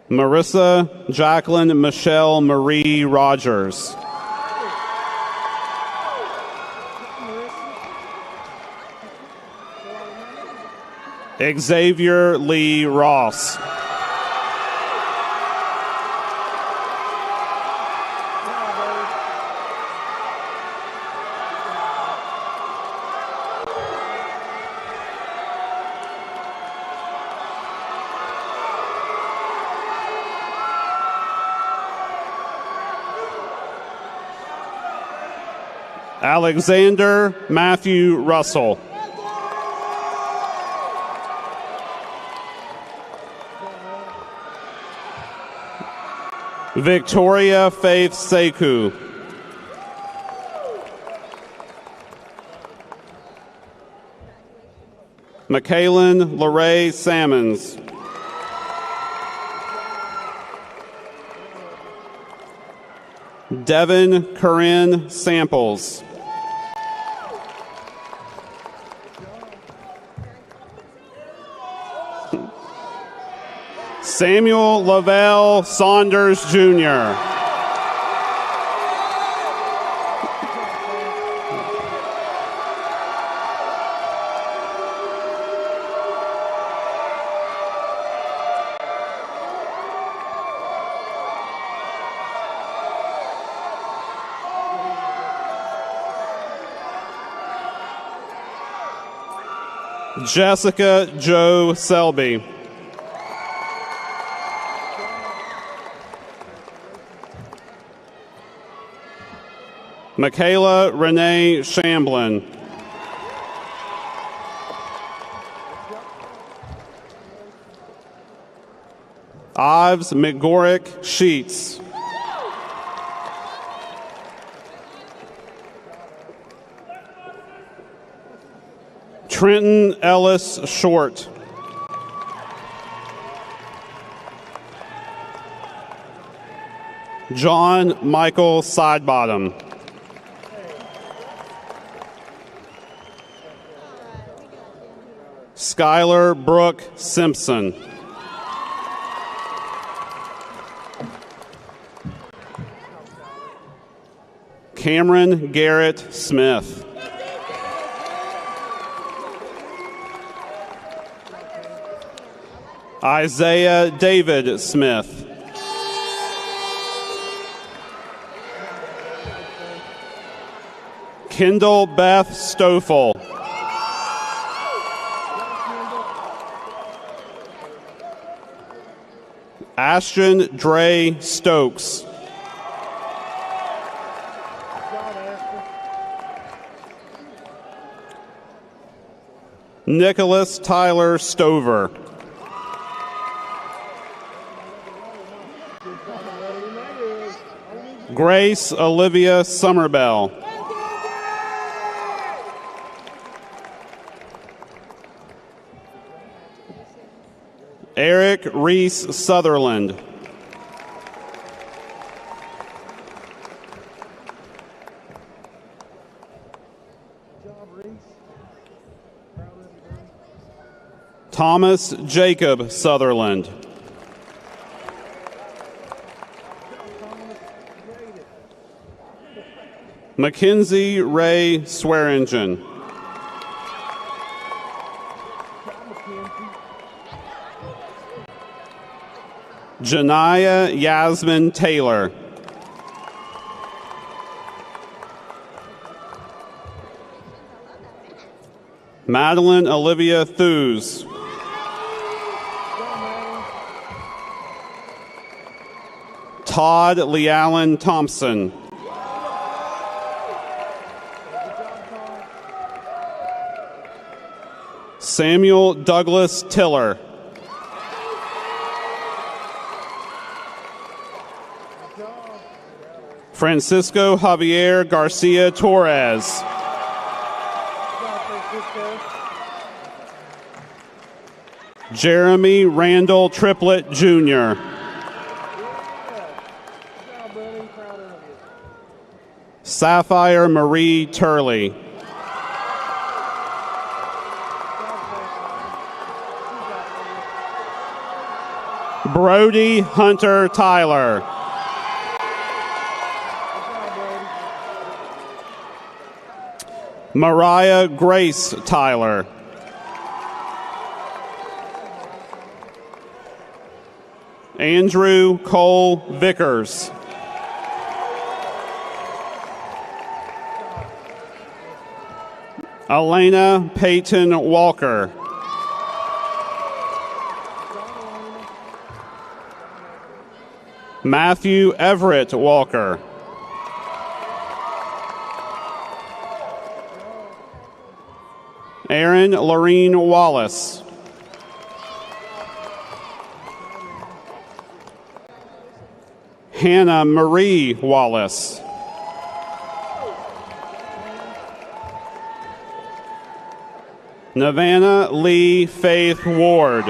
Marissa Jacqueline Michelle Marie Rogers. Xavier Lee Ross. Alexander Matthew Russell. Victoria Faith Sekou. Michaelin Larae Salmons. Devin Corinne Samples. Samuel Lavelle Saunders, Jr. Jessica Jo Selby. Michaela Renee Shamblin. Ives McGorick Sheets. Trenton Ellis Short. John Michael Sidebottom. Skylar Brooke Simpson. Cameron Garrett Smith. Isaiah David Smith. Kendall Beth Stoffel. Ashton Dre Stokes. Nicholas Tyler Stover. Grace Olivia Summerbell. Eric Reese Sutherland. Thomas Jacob Sutherland. Mackenzie Ray Swearingen. Janiyah Yasmin Taylor. Madeline Olivia Thews. Todd Leallen Thompson. Samuel Douglas Tiller. Francisco Javier Garcia Torres. Jeremy Randall Triplett, Jr. Sapphire Marie Turley. Brody Hunter Tyler. Mariah Grace Tyler. Andrew Cole Vickers. Elena Peyton Walker. Matthew Everett Walker. Erin Lorene Wallace. Hannah Marie Wallace. Navannah Lee Faith Ward.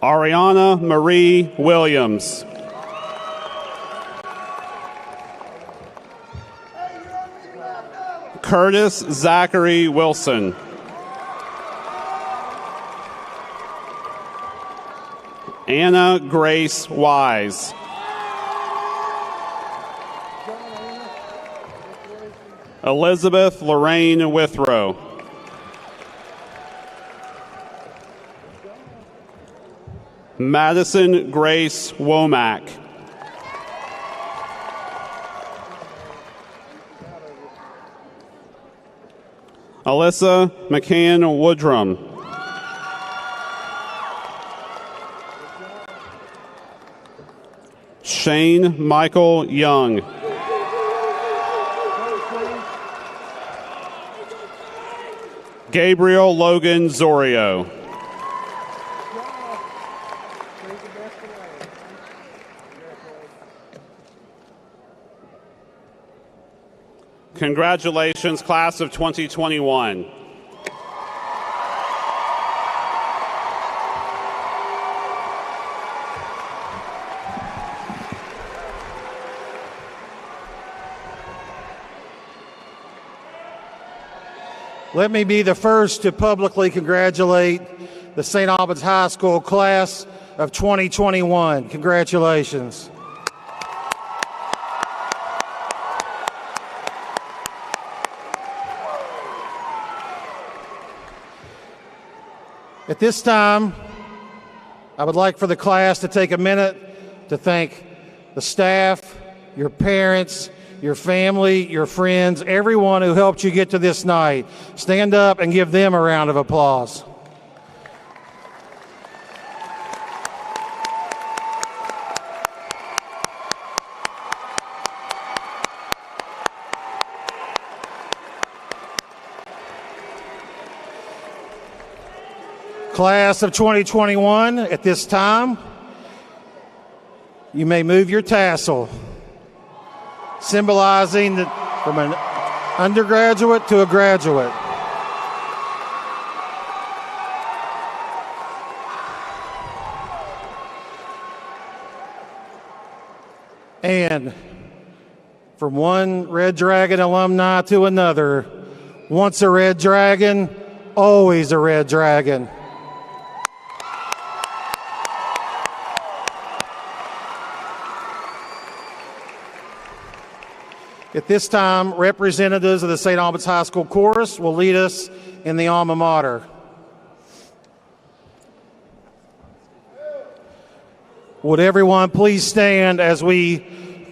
Ariana Marie Williams. Curtis Zachary Wilson. Anna Grace Wise. Elizabeth Lorraine Withrow. Madison Grace Womack. Alyssa McCann Woodrum. Shane Michael Young. Gabriel Logan Zorio. Congratulations, class of 2021. Let me be the first to publicly congratulate the St. Albans High School class of 2021. Congratulations. At this time, I would like for the class to take a minute to thank the staff, your parents, your family, your friends, everyone who helped you get to this night. Stand up and give them a round of applause. Class of 2021, at this time, you may move your tassel, symbolizing that from an undergraduate to a graduate. And from one Red Dragon alumni to another, once a Red Dragon, always a Red Dragon. At this time, representatives of the St. Albans High School Chorus will lead us in the alma mater. Would everyone please stand as we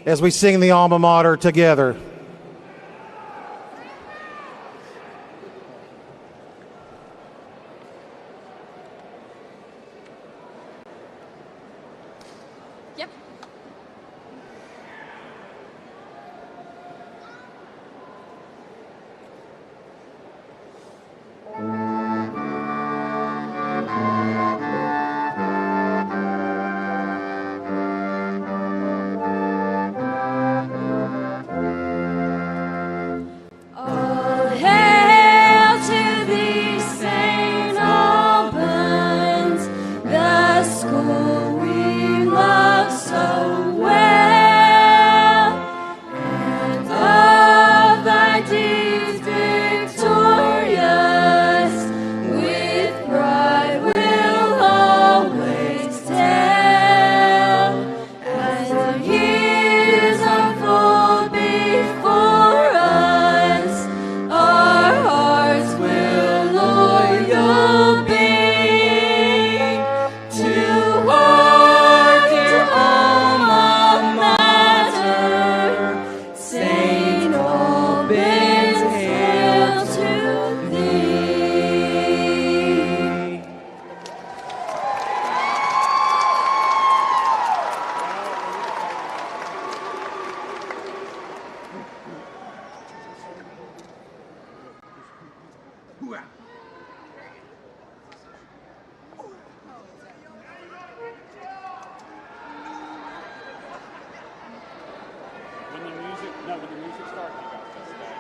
sing the alma mater together? Yep. All hail to thee, St. Albans, the school we love so well, and of thy deeds victorious, with pride we'll always tell, as the years unfold before us, our hearts will loyal be to our dear alma mater. St. Albans, hail to thee. When the music starts, you got this day.